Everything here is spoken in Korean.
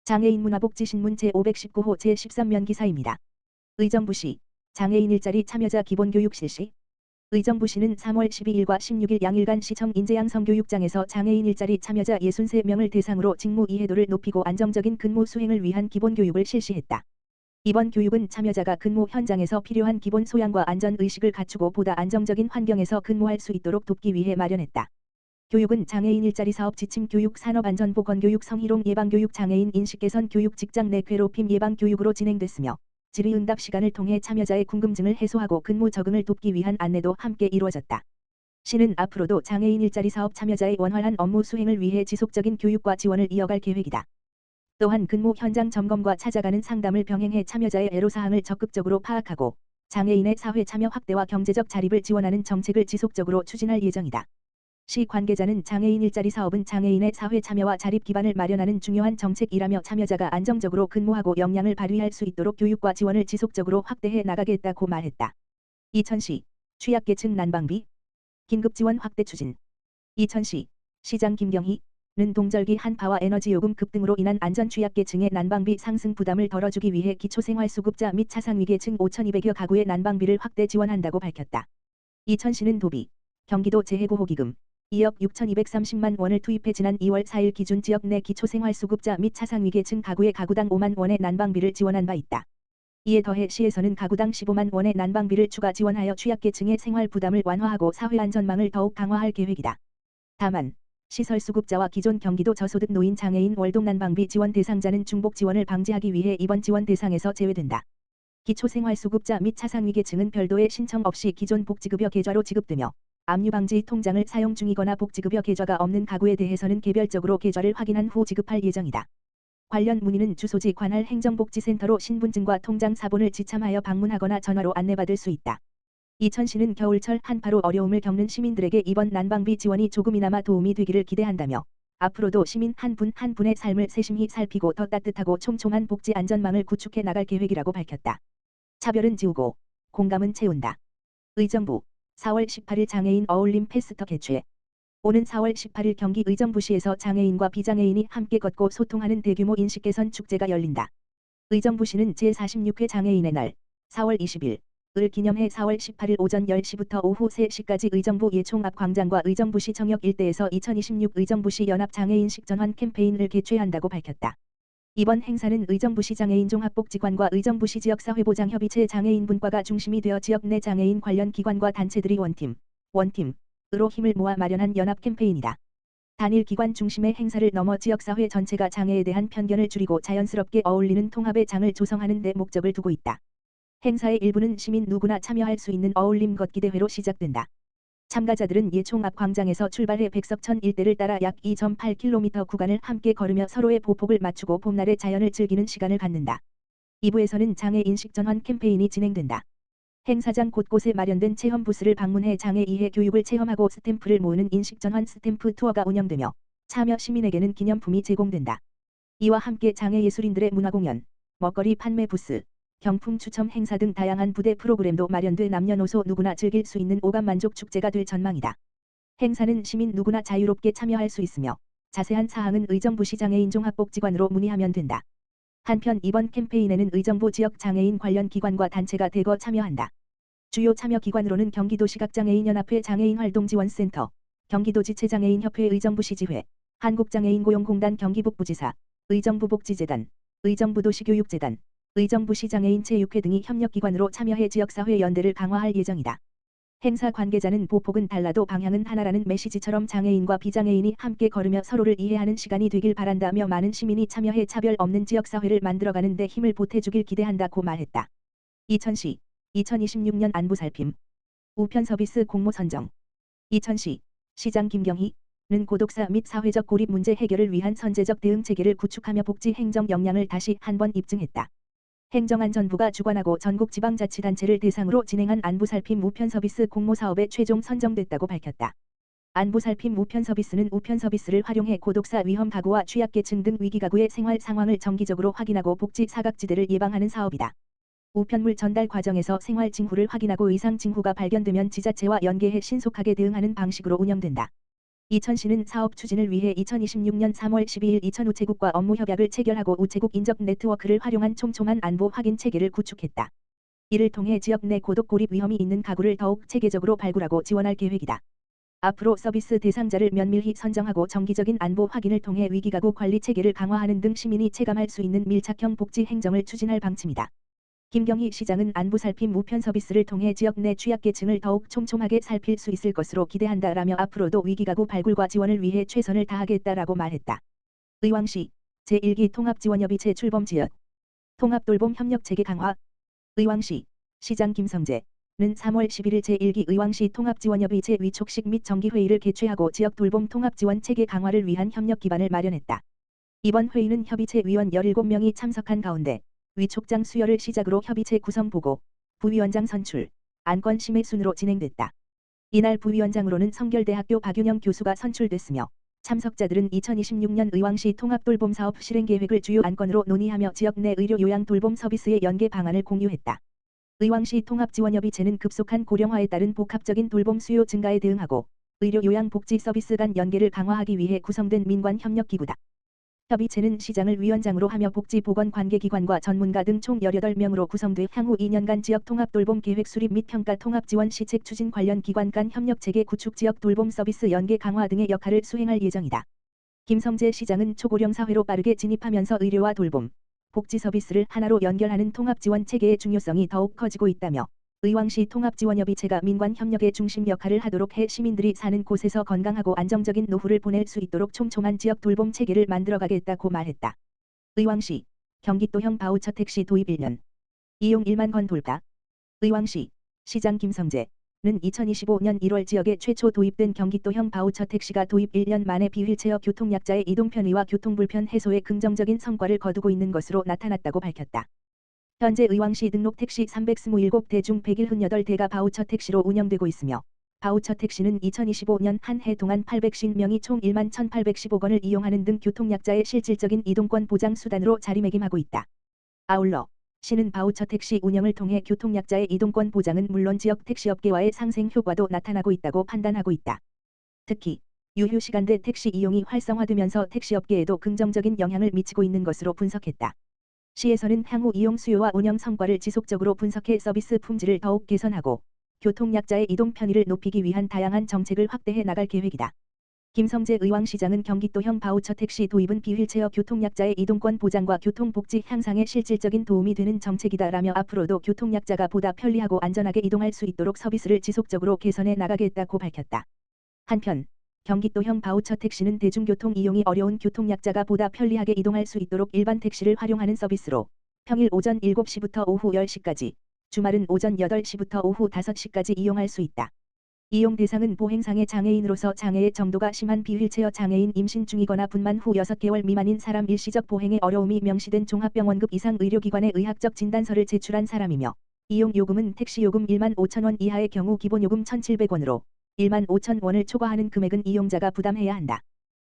장애인 문화복지신문 제519호 제13면 기사입니다. 의정부시 장애인 일자리 참여자 기본교육 실시. 의정부시는 3월 12일과 16일 양일간 시청 인재양 성교육장에서 장애인 일자리 참여자 63명을 대상으로 직무 이해도를 높이고 안정적인 근무 수행을 위한 기본교육을 실시했다. 이번 교육은 참여자가 근무 현장에서 필요한 기본 소양과 안전의식을 갖추고 보다 안정적인 환경에서 근무할 수 있도록 돕기 위해 마련했다. 교육은 장애인 일자리 사업 지침 교육, 산업안전보건 교육, 성희롱 예방 교육, 장애인 인식 개선 교육, 직장 내 괴롭힘 예방 교육으로 진행됐으며 질의응답 시간을 통해 참여자의 궁금증을 해소하고 근무 적응을 돕기 위한 안내도 함께 이루어졌다. 시는 앞으로도 장애인 일자리 사업 참여자의 원활한 업무 수행을 위해 지속적인 교육과 지원을 이어갈 계획이다. 또한 근무 현장 점검과 찾아가는 상담을 병행해 참여자의 애로사항을 적극적으로 파악하고 장애인의 사회 참여 확대와 경제적 자립을 지원하는 정책을 지속적으로 추진할 예정이다. 시 관계자는 장애인 일자리 사업은 장애인의 사회 참여와 자립 기반을 마련하는 중요한 정책이라며 참여자가 안정적으로 근무하고 역량을 발휘할 수 있도록 교육과 지원을 지속적으로 확대해 나가겠다고 말했다. 이천시 취약계층 난방비 긴급지원 확대 추진. 이천시 시장 김경희는 동절기 한파와 에너지요금 급 등으로 인한 안전 취약계층의 난방비 상승 부담을 덜어주기 위해 기초생활수급자 및 차상위계층 5,200여 가구의 난방비를 확대 지원한다고 밝혔다. 이천시는 도비, 경기도 재해구호기금 2억 6,230만 원을 투입해 지난 2월 4일 기준 지역 내 기초생활수급자 및 차상위계층 가구의 가구당 5만 원의 난방비를 지원한 바 있다. 이에 더해 시에서는 가구당 15만 원의 난방비를 추가 지원하여 취약계층의 생활 부담을 완화하고 사회안전망을 더욱 강화할 계획이다. 다만 시설수급자와 기존 경기도 저소득 노인 장애인 월동 난방비 지원 대상자는 중복 지원을 방지하기 위해 이번 지원 대상에서 제외된다. 기초생활수급자 및 차상위계층은 별도의 신청 없이 기존 복지급여 계좌로 지급되며 압류방지 통장을 사용 중이거나 복지급여 계좌가 없는 가구에 대해서는 개별적으로 계좌를 확인한 후 지급할 예정이다. 관련 문의는 주소지 관할 행정복지센터로 신분증과 통장 사본을 지참하여 방문하거나 전화로 안내받을 수 있다. 이천시는 겨울철 한파로 어려움을 겪는 시민들에게 이번 난방비 지원이 조금이나마 도움이 되기를 기대한다며 앞으로도 시민 한 분 한 분의 삶을 세심히 살피고 더 따뜻하고 촘촘한 복지 안전망을 구축해 나갈 계획이라고 밝혔다. 차별은 지우고 공감은 채운다. 의정부 4월 18일 장애인 어울림 페스터 개최. 오는 4월 18일 경기 의정부시에서 장애인과 비장애인이 함께 걷고 소통하는 대규모 인식개선 축제가 열린다. 의정부시는 제46회 장애인의 날 4월 20일 을 기념해 4월 18일 오전 10시부터 오후 3시까지 의정부 예총 앞 광장과 의정부시 청역 일대에서 2026 의정부시 연합 장애인 식전환 캠페인을 개최한다고 밝혔다. 이번 행사는 의정부시 장애인 종합복지관과 의정부시 지역사회보장협의체 장애인분과가 중심이 되어 지역 내 장애인 관련 기관과 단체들이 원팀으로 힘을 모아 마련한 연합 캠페인이다. 단일 기관 중심의 행사를 넘어 지역사회 전체가 장애에 대한 편견을 줄이고 자연스럽게 어울리는 통합의 장을 조성하는 데 목적을 두고 있다. 행사의 일부는 시민 누구나 참여할 수 있는 어울림 걷기 대회로 시작된다. 참가자들은 예총 앞 광장에서 출발해 백석천 일대를 따라 약 2.8km 구간을 함께 걸으며 서로의 보폭을 맞추고 봄날의 자연을 즐기는 시간을 갖는다. 2부에서는 장애 인식 전환 캠페인이 진행된다. 행사장 곳곳에 마련된 체험 부스를 방문해 장애 이해 교육을 체험하고 스탬프를 모으는 인식 전환 스탬프 투어가 운영되며 참여 시민에게는 기념품이 제공된다. 이와 함께 장애 예술인들의 문화공연, 먹거리 판매 부스, 경품 추첨 행사 등 다양한 부대 프로그램도 마련돼 남녀노소 누구나 즐길 수 있는 오감만족 축제가 될 전망이다. 행사는 시민 누구나 자유롭게 참여할 수 있으며 자세한 사항은 의정부시 장애인 종합복지관으로 문의하면 된다. 한편 이번 캠페인에는 의정부 지역 장애인 관련 기관과 단체가 대거 참여한다. 주요 참여 기관으로는 경기도시각장애인연합회 장애인활동지원센터, 경기도지체장애인협회 의정부시지회, 한국장애인고용공단 경기북부지사, 의정부복지재단, 의정부도시교육재단, 의정부시 장애인체육회 등이 협력기관으로 참여해 지역사회 연대를 강화할 예정이다. 행사 관계자는 보폭은 달라도 방향은 하나라는 메시지처럼 장애인과 비장애인이 함께 걸으며 서로를 이해하는 시간이 되길 바란다며 많은 시민이 참여해 차별 없는 지역사회를 만들어가는 데 힘을 보태주길 기대한다고 말했다. 이천시 2026년 안부살핌 우편 서비스 공모 선정. 이천시 시장 김경희는 고독사 및 사회적 고립 문제 해결을 위한 선제적 대응 체계를 구축하며 복지 행정 역량을 다시 한번 입증했다. 행정안전부가 주관하고 전국지방자치단체를 대상으로 진행한 안부살핌 우편서비스 공모사업에 최종 선정됐다고 밝혔다. 안부살핌 우편서비스는 우편서비스를 활용해 고독사 위험 가구와 취약계층 등 위기가구의 생활 상황을 정기적으로 확인하고 복지 사각지대를 예방하는 사업이다. 우편물 전달 과정에서 생활 징후를 확인하고 이상 징후가 발견되면 지자체와 연계해 신속하게 대응하는 방식으로 운영된다. 이천시는 사업 추진을 위해 2026년 3월 12일 이천 우체국과 업무 협약을 체결하고 우체국 인접 네트워크를 활용한 촘촘한 안보 확인 체계를 구축했다. 이를 통해 지역 내 고독 고립 위험이 있는 가구를 더욱 체계적으로 발굴하고 지원할 계획이다. 앞으로 서비스 대상자를 면밀히 선정하고 정기적인 안보 확인을 통해 위기가구 관리 체계를 강화하는 등 시민이 체감할 수 있는 밀착형 복지 행정을 추진할 방침이다. 김경희 시장은 안부 살핌 우편 서비스를 통해 지역 내 취약계층을 더욱 촘촘하게 살필 수 있을 것으로 기대한다라며 앞으로도 위기가구 발굴과 지원을 위해 최선을 다하겠다라고 말했다. 의왕시 제1기 통합지원협의체 출범 지역 통합돌봄 협력체계 강화 의왕시 시장 김성재는 3월 11일 제1기 의왕시 통합지원협의체 위촉식 및 정기회의를 개최하고 지역 돌봄 통합지원 체계 강화를 위한 협력 기반을 마련했다. 이번 회의는 협의체 위원 17명이 참석한 가운데 위촉장 수여를 시작으로 협의체 구성 보고, 부위원장 선출, 안건 심의 순으로 진행됐다. 이날 부위원장으로는 성결대학교 박윤영 교수가 선출됐으며 참석자들은 2026년 의왕시 통합돌봄사업 실행계획을 주요 안건으로 논의하며 지역 내 의료 요양 돌봄 서비스의 연계 방안을 공유했다. 의왕시 통합지원협의체는 급속한 고령화에 따른 복합적인 돌봄 수요 증가에 대응하고 의료 요양 복지 서비스 간 연계를 강화하기 위해 구성된 민관 협력기구다. 협의체는 시장을 위원장으로 하며 복지보건관계기관과 전문가 등 총 18명으로 구성돼 향후 2년간 지역 통합돌봄 계획 수립 및 평가 통합지원 시책 추진 관련 기관 간 협력체계 구축 지역 돌봄 서비스 연계 강화 등의 역할을 수행할 예정이다. 김성재 시장은 초고령 사회로 빠르게 진입하면서 의료와 돌봄, 복지 서비스를 하나로 연결하는 통합지원 체계의 중요성이 더욱 커지고 있다며 의왕시 통합지원협의체가 민관협력의 중심 역할을 하도록 해 시민들이 사는 곳에서 건강하고 안정적인 노후를 보낼 수 있도록 촘촘한 지역 돌봄 체계를 만들어가겠다고 말했다. 의왕시 경기도형 바우처 택시 도입 1년 이용 1만 건 돌파 의왕시 시장 김성재는 2025년 1월 지역에 최초 도입된 경기도형 바우처 택시가 도입 1년 만에 비휠체어 교통약자의 이동 편의와 교통불편 해소에 긍정적인 성과를 거두고 있는 것으로 나타났다고 밝혔다. 현재 의왕시 등록 택시 327대 중 178대가 바우처 택시로 운영되고 있으며 바우처 택시는 2025년 한 해 동안 850명이 총 1만 1,815건을 이용하는 등 교통약자의 실질적인 이동권 보장 수단으로 자리매김하고 있다. 아울러 시는 바우처 택시 운영을 통해 교통약자의 이동권 보장은 물론 지역 택시업계와의 상생 효과도 나타나고 있다고 판단하고 있다. 특히 유휴시간대 택시 이용이 활성화되면서 택시업계에도 긍정적인 영향을 미치고 있는 것으로 분석했다. 시에서는 향후 이용 수요와 운영 성과를 지속적으로 분석해 서비스 품질을 더욱 개선하고 교통약자의 이동 편의를 높이기 위한 다양한 정책을 확대해 나갈 계획이다. 김성재 의왕시장은 경기도형 바우처 택시 도입은 비휠체어 교통약자의 이동권 보장과 교통복지 향상에 실질적인 도움이 되는 정책이다라며 앞으로도 교통약자가 보다 편리하고 안전하게 이동할 수 있도록 서비스를 지속적으로 개선해 나가겠다고 밝혔다. 한편 경기도형 바우처 택시는 대중교통 이용이 어려운 교통약자가 보다 편리하게 이동할 수 있도록 일반 택시를 활용하는 서비스로 평일 오전 7시부터 오후 10시까지, 주말은 오전 8시부터 오후 5시까지 이용할 수 있다. 이용 대상은 보행상의 장애인으로서 장애의 정도가 심한 비휠체어 장애인, 임신 중이거나 분만 후 6개월 미만인 사람, 일시적 보행에 어려움이 명시된 종합병원급 이상 의료기관에 의학적 진단서를 제출한 사람이며 이용 요금은 택시 요금 1만 5천 원 이하의 경우 기본 요금 1,700원으로 1만 5천 원을 초과하는 금액은 이용자가 부담해야 한다.